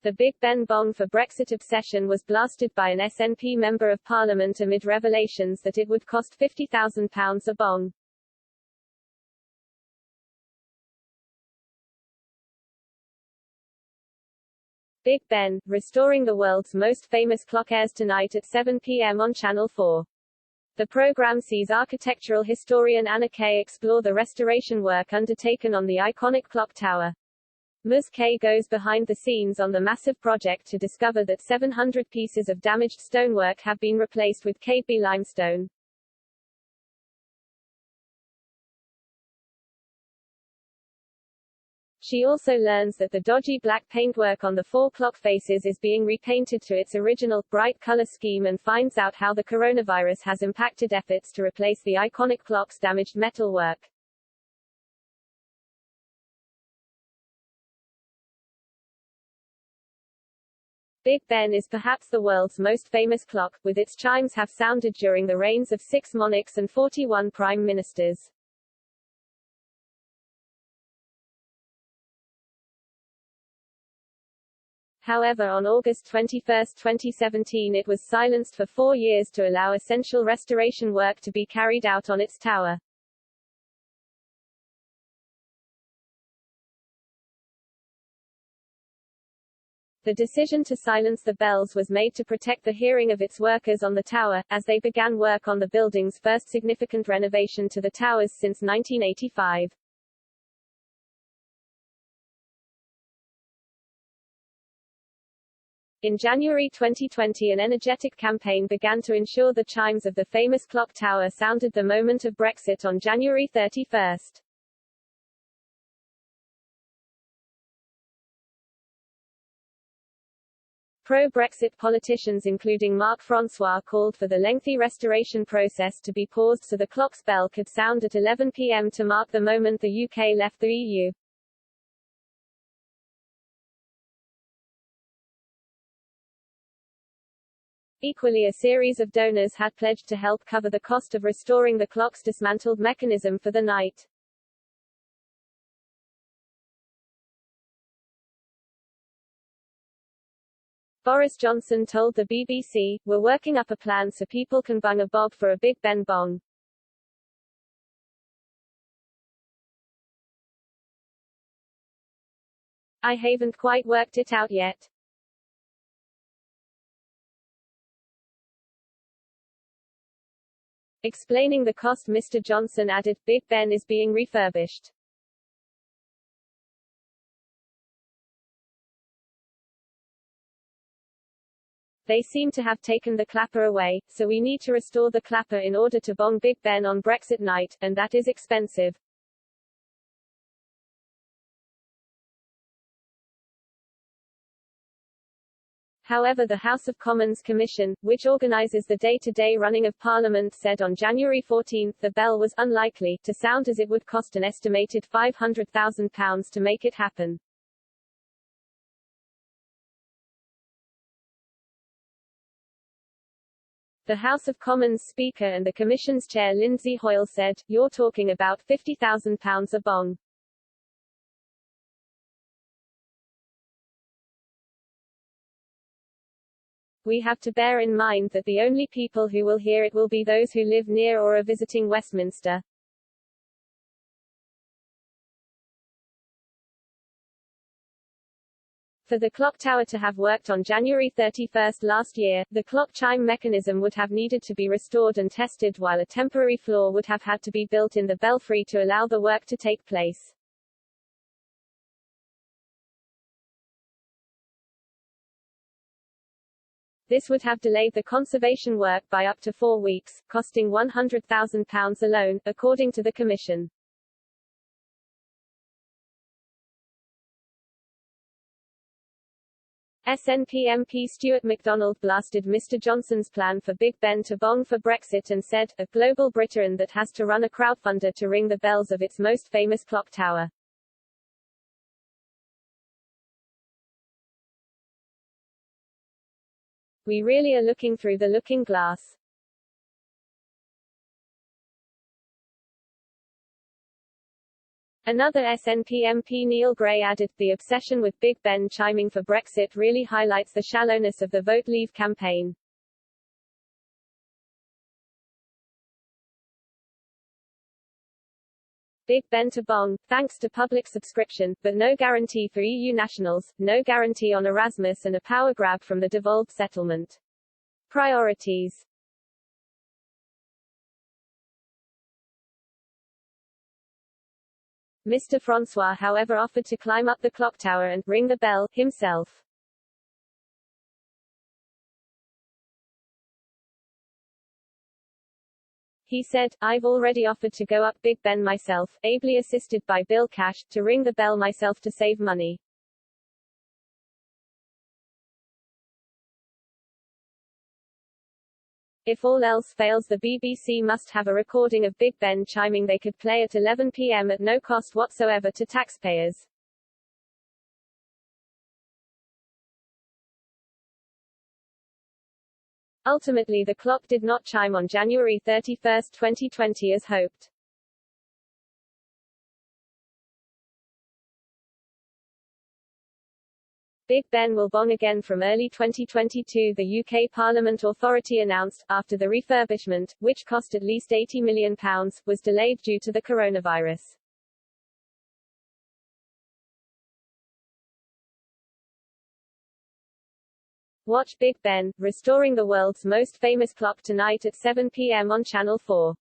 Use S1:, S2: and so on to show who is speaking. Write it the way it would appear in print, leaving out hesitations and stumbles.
S1: The Big Ben bong for Brexit obsession was blasted by an SNP Member of Parliament amid revelations that it would cost £50,000 a bong. Big Ben, restoring the world's most famous clock airs tonight at 7 p.m. on Channel 4. The program sees architectural historian Anna Kay explore the restoration work undertaken on the iconic clock tower. Ms. Kay goes behind the scenes on the massive project to discover that 700 pieces of damaged stonework have been replaced with KB limestone. She also learns that the dodgy black paintwork on the four clock faces is being repainted to its original, bright color scheme and finds out how the coronavirus has impacted efforts to replace the iconic clock's damaged metalwork. Big Ben is perhaps the world's most famous clock, with its chimes have sounded during the reigns of 6 monarchs and 41 prime ministers. However, on August 21, 2017 it was silenced for 4 years to allow essential restoration work to be carried out on its tower. The decision to silence the bells was made to protect the hearing of its workers on the tower, as they began work on the building's first significant renovation to the towers since 1985. In January 2020 an energetic campaign began to ensure the chimes of the famous clock tower sounded the moment of Brexit on January 31. Pro-Brexit politicians including Marc Francois called for the lengthy restoration process to be paused so the clock's bell could sound at 11 p.m. to mark the moment the UK left the EU. Equally, a series of donors had pledged to help cover the cost of restoring the clock's dismantled mechanism for the night. Boris Johnson told the BBC, "We're working up a plan so people can bung a bob for a Big Ben bong." I haven't quite worked it out yet. Explaining the cost, Mr. Johnson added, "Big Ben is being refurbished. They seem to have taken the clapper away, so we need to restore the clapper in order to bong Big Ben on Brexit night, and that is expensive." However, the House of Commons Commission, which organises the day-to-day running of Parliament, said on January 14 the bell was unlikely to sound as it would cost an estimated £500,000 to make it happen. The House of Commons Speaker and the Commission's chair Lindsay Hoyle said, "You're talking about £50,000 a bong." We have to bear in mind that the only people who will hear it will be those who live near or are visiting Westminster. For the clock tower to have worked on January 31 last year, the clock chime mechanism would have needed to be restored and tested, while a temporary floor would have had to be built in the belfry to allow the work to take place. This would have delayed the conservation work by up to 4 weeks, costing £100,000 alone, according to the Commission. SNP MP Stuart MacDonald blasted Mr Johnson's plan for Big Ben to bong for Brexit and said, "A global Britain that has to run a crowdfunder to ring the bells of its most famous clock tower." We really are looking through the looking glass. Another SNP MP Neil Gray added, "The obsession with Big Ben chiming for Brexit really highlights the shallowness of the Vote Leave campaign." Big Ben to bong, thanks to public subscription, but no guarantee for EU nationals, no guarantee on Erasmus and a power grab from the devolved settlement. Priorities. Mr. Francois however offered to climb up the clock tower and ring the bell himself. He said, "I've already offered to go up Big Ben myself, ably assisted by Bill Cash, to ring the bell myself to save money." If all else fails, the BBC must have a recording of Big Ben chiming they could play at 11 p.m. at no cost whatsoever to taxpayers. Ultimately, the clock did not chime on January 31, 2020 as hoped. Big Ben will bong again from early 2022, the UK Parliament Authority announced, after the refurbishment, which cost at least £80 million, was delayed due to the coronavirus. Watch Big Ben, restoring the world's most famous clock tonight at 7 p.m. on Channel 4.